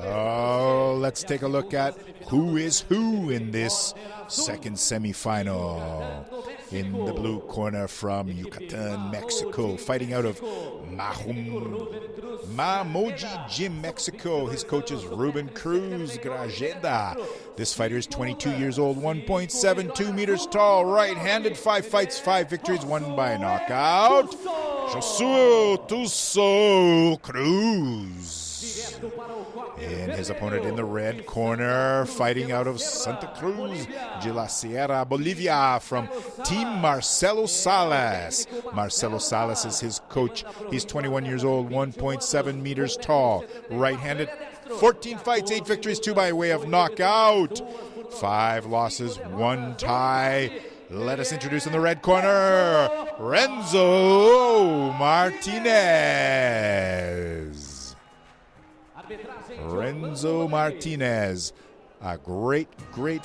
Oh, let's take a look at who is who in this second semifinal. In the blue corner from Yucatan, Mexico, fighting out of Mahmoudi Gym, Mexico. His coach is Ruben Cruz Grajeda. This fighter is 22 years old, 1.72 meters tall, right-handed, 5 fights, 5 victories, 1 by knockout. Josue Tuzo Cruz. And his opponent in the red corner, fighting out of Santa Cruz de la Sierra, Bolivia, from Team Marcelo Salas. Marcelo Salas is his coach. He's 21 years old, 1.7 meters tall, right-handed, 14 fights, 8 victories, 2 by way of knockout, 5 losses, 1 tie. Let us introduce in the red corner, Renzo Martinez. Renzo Martinez, a great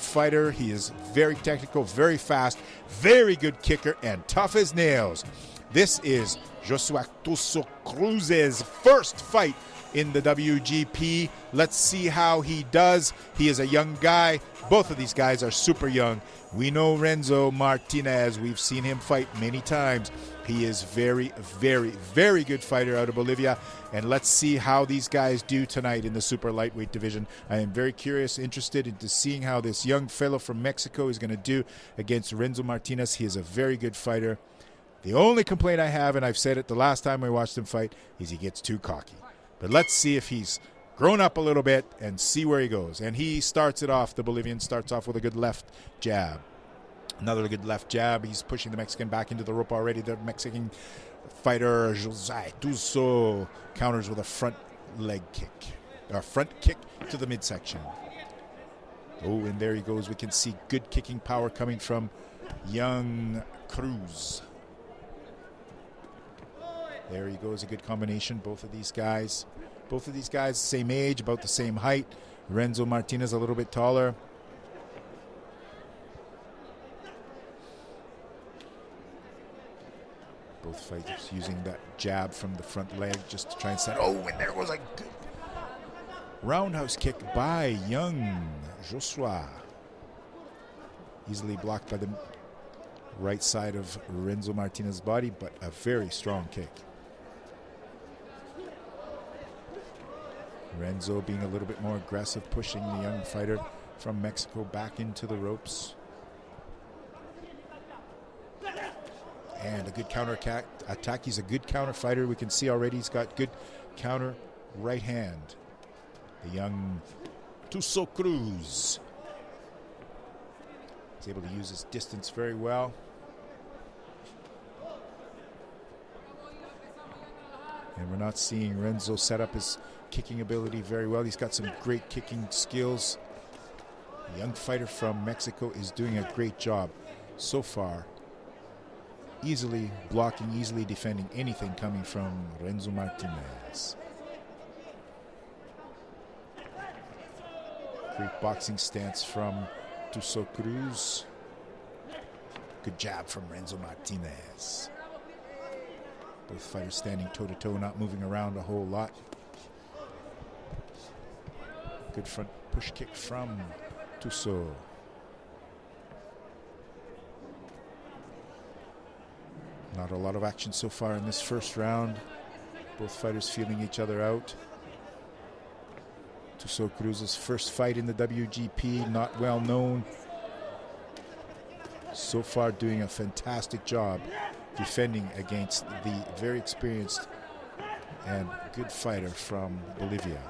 fighter. He is very technical, very fast, very good kicker, and tough as nails. This is Josue Tuzo Cruz's first fight in the WGP. Let's see how he does. He is a young guy. Both of these guys are super young. We know Renzo Martinez. We've seen him fight many times. He is very good fighter out of Bolivia. And let's see how these guys do tonight in the super lightweight division. I am very curious, interested into seeing how this young fellow from Mexico is going to do against Renzo Martinez. He is a very good fighter. The only complaint I have, and I've said it the last time I watched him fight, is he gets too cocky. But let's see if he's grown up a little bit and see where he goes. And he starts it off, the Bolivian starts off with a good left jab. Another good left jab. He's pushing the Mexican back into the rope already. The Mexican fighter, Josue Tuzo, counters with a front leg kick. Or front kick to the midsection. Oh, and there he goes. We can see good kicking power coming from young Cruz. There he goes, a good combination. Both of these guys, same age, about the same height. Renzo Martinez a little bit taller. Both fighters using that jab from the front leg just to try and set. Oh, and there was a good roundhouse kick by young Josue. Easily blocked by the right side of Renzo Martinez's body, but a very strong kick. Renzo being a little bit more aggressive, pushing the young fighter from Mexico back into the ropes. And a good counter attack. He's a good counter fighter. We can see already he's got good counter right hand. The young Tuzo Cruz is able to use his distance very well. And we're not seeing Renzo set up his kicking ability very well. He's got some great kicking skills. The young fighter from Mexico is doing a great job so far. Easily blocking, easily defending anything coming from Renzo Martinez. Great boxing stance from Tuzo Cruz. Good jab from Renzo Martinez. Both fighters standing toe-to-toe, not moving around a whole lot. Good front push kick from Tuzo. Not a lot of action so far in this first round. Both fighters feeling each other out. Tuzo Cruz's first fight in the WGP, not well known. So far doing a fantastic job defending against the very experienced and good fighter from Bolivia.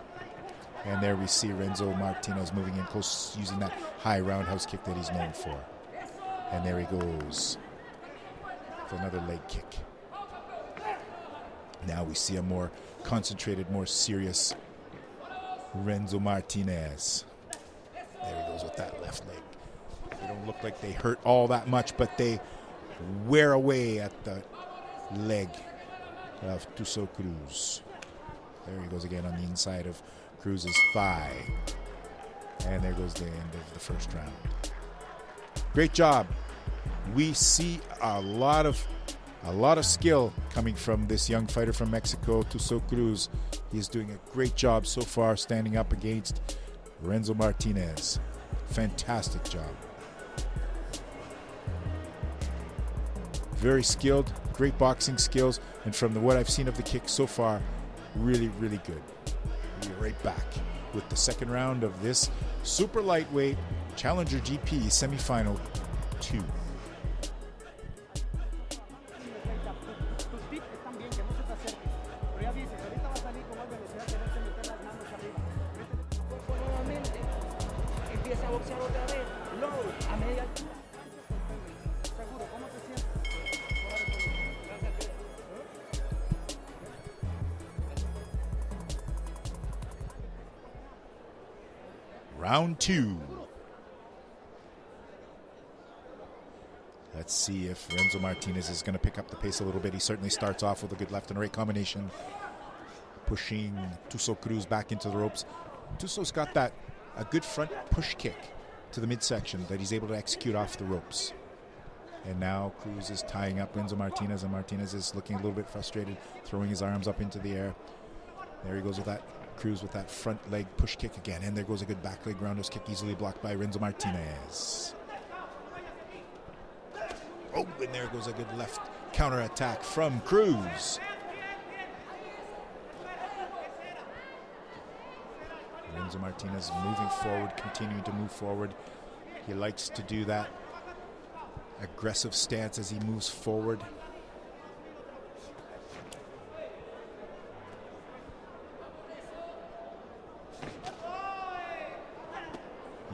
And there we see Renzo Martinez moving in close, using that high roundhouse kick that he's known for. And there he goes with another leg kick. Now we see a more concentrated, more serious Renzo Martinez. There he goes with that left leg. They don't look like they hurt all that much, but they wear away at the leg of Tuzo Cruz. There he goes again on the inside of Cruz's thigh. And there goes the end of the first round. Great job. We see a lot of A lot of skill coming from this young fighter from Mexico, Tuzo Cruz. He is doing a great job so far standing up against Renzo Martinez. Fantastic job. Very skilled, great boxing skills, and from what I've seen of the kick so far, really, really good. We'll be right back with the second round of this super lightweight Challenger GP semifinal 2. Round 2. Let's see if Renzo Martinez is going to pick up the pace a little bit. He certainly starts off with a good left and right combination, pushing Tuzo Cruz back into the ropes. Tuzo's got a good front push kick to the midsection that he's able to execute off the ropes. And now Cruz is tying up Renzo Martinez, and Martinez is looking a little bit frustrated, throwing his arms up into the air. There he goes with that. Cruz with that front leg push kick again, and there goes a good back leg roundhouse kick, easily blocked by Renzo Martinez. Oh, and there goes a good left counter attack from Cruz. Renzo Martinez moving forward, continuing to move forward. He likes to do that aggressive stance as he moves forward.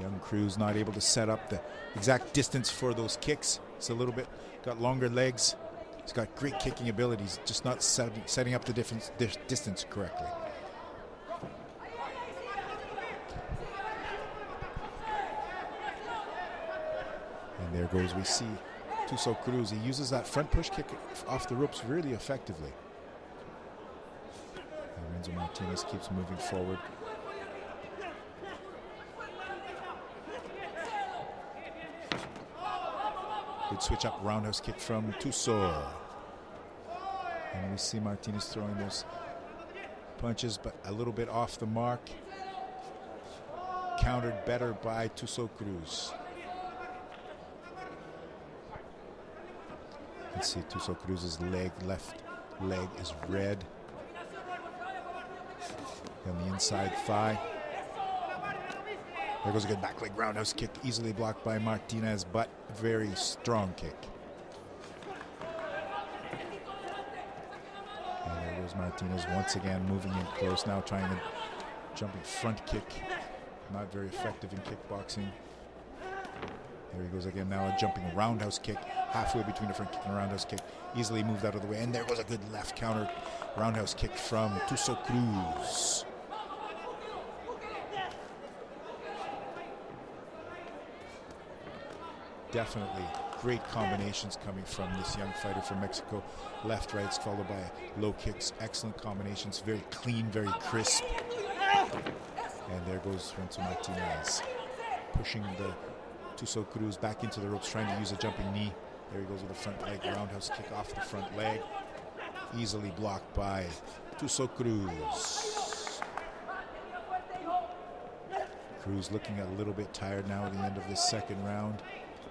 Young Cruz not able to set up the exact distance for those kicks. It's a little bit, got longer legs. He's got great kicking abilities, just not setting up the distance correctly. And there goes, we see Tuzo Cruz. He uses that front push kick off the ropes really effectively. And Renzo Martinez keeps moving forward. Good switch up roundhouse kick from Tuzo. And we see Martinez throwing those punches, but a little bit off the mark. Countered better by Tuzo Cruz. You can see Tuzo Cruz's left leg is red. And the inside thigh. There goes a good back leg roundhouse kick, easily blocked by Martinez, but very strong kick. And there goes Martinez once again, moving in close, now trying a jumping front kick. Not very effective in kickboxing. There he goes again, now a jumping roundhouse kick, halfway between a front kick and a roundhouse kick. Easily moved out of the way, and there goes a good left counter roundhouse kick from Tuzo Cruz. Definitely great combinations coming from this young fighter from Mexico. Left, rights, followed by low kicks. Excellent combinations, very clean, very crisp. And there goes Renzo Martinez, pushing the Tuzo Cruz back into the ropes, trying to use a jumping knee. There he goes with a front leg roundhouse kick off the front leg. Easily blocked by Tuzo Cruz. Cruz looking a little bit tired now at the end of this second round.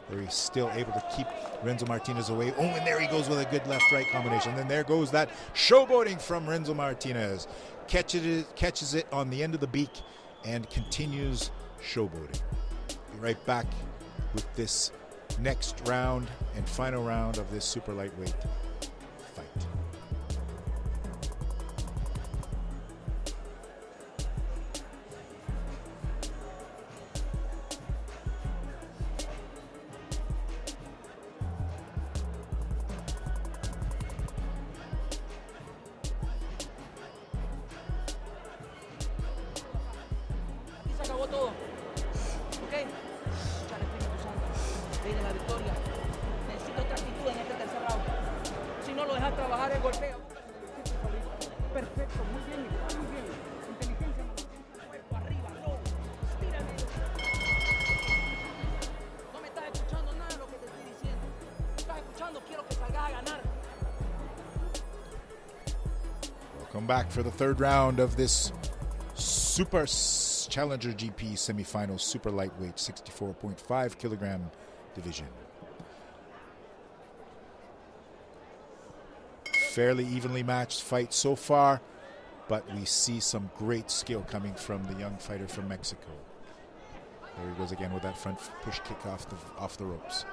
Where he's still able to keep Renzo Martinez away. Oh, and there he goes with a good left-right combination. And then there goes that showboating from Renzo Martinez. Catches it on the end of the beak and continues showboating. Be right back with this next round and final round of this super lightweight fight. Welcome back for the third round of this Super Challenger GP semifinal super lightweight 64.5 kilogram division. Fairly evenly matched fight so far, but we see some great skill coming from the young fighter from Mexico. There he goes again with that front push kick off the ropes.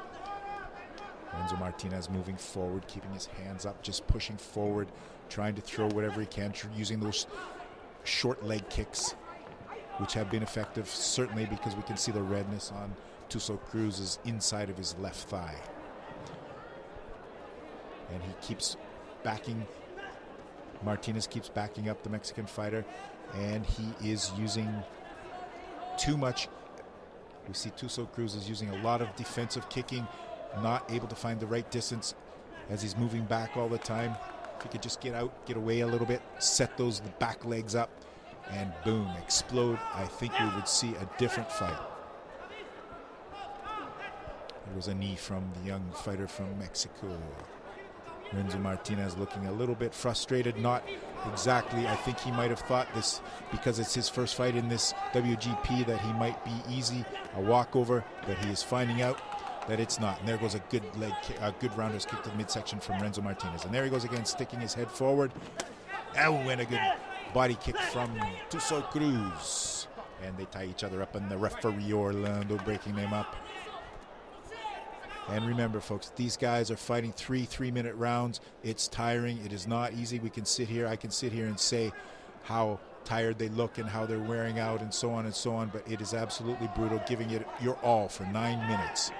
Renzo Martinez moving forward, keeping his hands up, just pushing forward, trying to throw whatever he can, using those short leg kicks, which have been effective, certainly because we can see the redness on Tuzo Cruz's inside of his left thigh. And he keeps backing, Martinez keeps backing up the Mexican fighter, and he is using too much. We see Tuzo Cruz is using a lot of defensive kicking, not able to find the right distance as he's moving back all the time. If he could just get out, get away a little bit, set those back legs up, and boom, explode, I think we would see a different fight. It was a knee from the young fighter from Mexico. Renzo Martinez looking a little bit frustrated, not exactly. I think he might have thought this, because it's his first fight in this WGP, that he might be easy, a walkover, but he is finding out that it's not. And there goes a good leg kick, a good roundhouse kick to the midsection from Renzo Martinez. And there he goes again, sticking his head forward. Oh, and a good body kick from Tuzo Cruz. And they tie each other up, and the referee Orlando breaking them up. And remember, folks, these guys are fighting three-minute rounds. It's tiring. It is not easy. We can sit here. I can sit here and say how tired they look and how they're wearing out and so on and so on. But it is absolutely brutal, giving it your all for 9 minutes.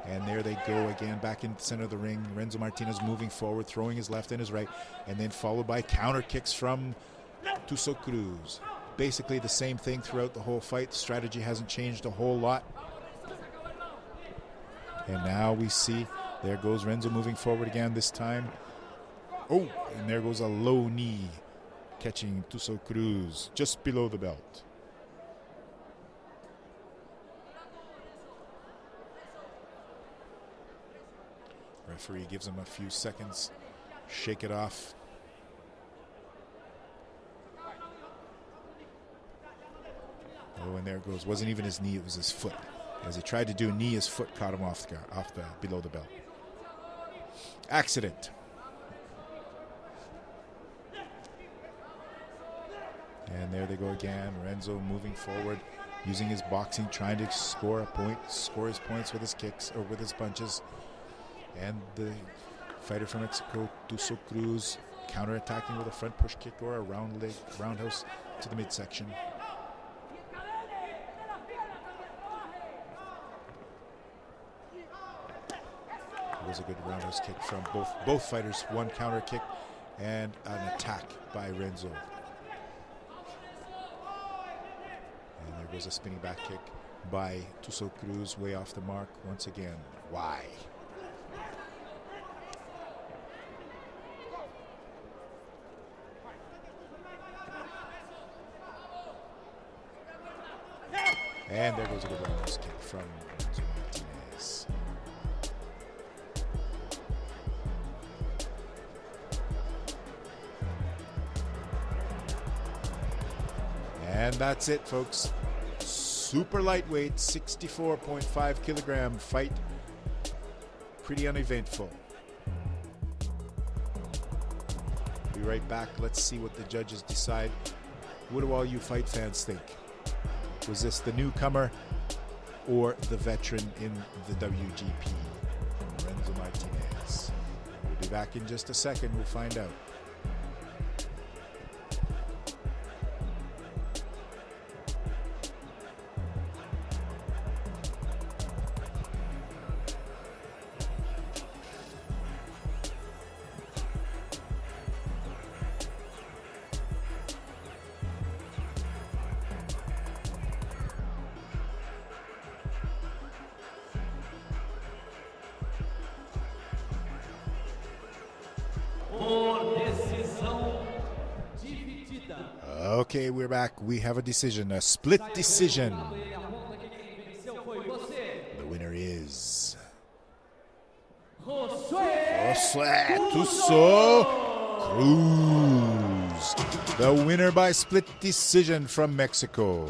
And there they go again, back in the center of the ring. Renzo Martinez moving forward, throwing his left and his right, and then followed by counter kicks from Tuzo Cruz. Basically the same thing throughout the whole fight. The strategy hasn't changed a whole lot. And now we see, there goes Renzo moving forward again this time. Oh, and there goes a low knee, catching Tuzo Cruz just below the belt. Referee gives him a few seconds, shake it off. Oh, and there it goes. Wasn't even his knee, it was his foot. As he tried to do a knee, his foot caught him off the below the belt. Accident. And there they go again. Renzo moving forward, using his boxing, trying to score a point, score his points with his kicks or with his punches. And the fighter from Mexico, Tuzo Cruz, counter-attacking with a front push kick or a roundhouse to the midsection. It was a good roundhouse kick from both fighters. One counter kick and an attack by Renzo. And there goes a spinning back kick by Tuzo Cruz, way off the mark once again. Why? And there goes a good roundhouse kick from Renzo Martinez. And that's it, folks. Super lightweight, 64.5 kilogram fight. Pretty uneventful. Be right back. Let's see what the judges decide. What do all you fight fans think? Was this the newcomer or the veteran in the WGP? Renzo Martinez. We'll be back in just a second. We'll find out. Okay, we're back. We have a decision, a split decision. The winner is Josue Tuzo Cruz, the winner by split decision from Mexico.